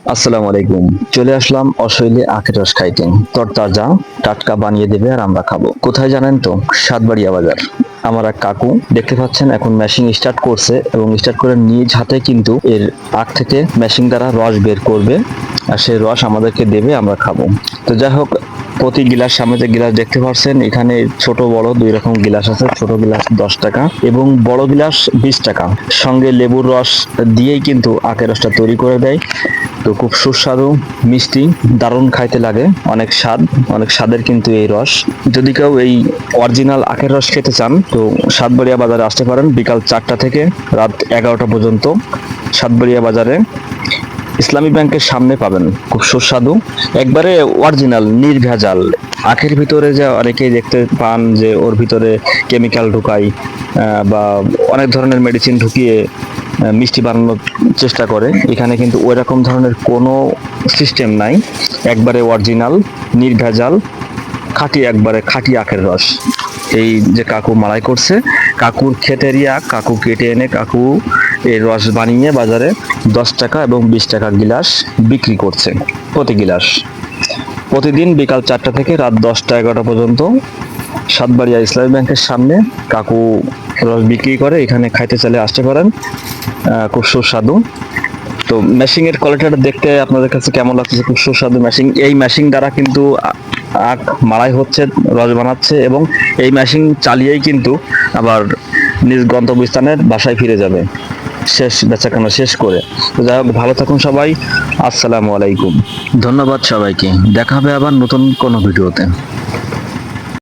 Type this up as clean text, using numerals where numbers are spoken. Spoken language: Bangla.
আসসালামু আলাইকুম। চলে আসলাম অশৈলে আখের রস খাইতে। তরতাজা টাটকা বানিয়ে দেবে আর আমরা খাবো। কোথায় জানেন তো? সাতবাড়িয়া বাজার। আমার এক কাকু দেখতে পাচ্ছেন এখন মেশিন স্টার্ট করছে এবং স্টার্ট করে নিজ হাতে কিন্তু এর আখ থেকে মেশিন দ্বারা রস বের করবে আর সেই রস আমাদেরকে দেবে, আমরা খাবো। তো যাই হোক, প্রতি গিলাস, সামনে যে গিলাস দেখতে পাচ্ছেন এখানে ছোট বড় দুই রকম গিলাস আছে। ছোট গিলাস 10 টাকা এবং বড় গিলাস 20 টাকা। সঙ্গে লেবুর রস দিয়েই কিন্তু আখের রসটা তৈরি করে দেয়। তো খুব সুস্বাদু, মিষ্টি, দারুণ খাইতে লাগে, অনেক স্বাদ, অনেক স্বাদের কিন্তু এই রস। যদি কেউ এই অরিজিনাল আখের রস খেতে চান তো সাতবাড়িয়া বাজারে আসতে পারেন বিকাল 4টা থেকে রাত 11টা পর্যন্ত। সাতবাড়িয়া বাজারে ইসলামী ব্যাংকের সামনে পাবেন। খুব সুস্বাদু, একবারে অরিজিনাল নির্ভেজাল। আখের ভিতরে যে অনেকেই দেখতে পান যে ওর ভিতরে কেমিক্যাল ঢুকাই বা অনেক ধরনের মেডিসিন ঢুকিয়ে মিষ্টি বানানোর চেষ্টা করে, এখানে কিন্তু ওই রকম ধরনের কোনো সিস্টেম নাই। একবারে অরিজিনাল, নির্ভেজাল, খাঁটি, একবারে খাঁটি আখের রস। এই যে কাকু মাড়াই করছে, কাকুর ক্ষেতেরই আখ, কাকু কেটে এনে কাকু এই রস বানিয়ে বাজারে 10 টাকা এবং 20 টাকা গিলাস বিক্রি করছে প্রতি গিলাস। প্রতিদিন বিকাল 4টা থেকে রাত 10টা 11টা পর্যন্ত সাতবাড়িয়া ইসলামী ব্যাংকের সামনে কাকু রস বিক্রি করে। এখানে খাইতে চাইলে আসতে পারেন। খুব সুস্বাদু। তো মেশিং এর কোয়ালিটিটা দেখতে আপনাদের কাছে কেমন লাগছে? খুব সুস্বাদু মেশিং। এই মেশিং দ্বারা কিন্তু আখ মাড়াই হচ্ছে, রস বানাচ্ছে এবং এই মেশিন চালিয়েই কিন্তু আবার নিজ গন্তব্যস্থানের বাসায় ফিরে যাবে শেষ বেচাকেনা শেষ করে। তো যাই হোক, ভালো থাকুন সবাই। আসসালামু আলাইকুম। ধন্যবাদ সবাইকে। দেখা হবে আবার নতুন কোনো ভিডিওতে।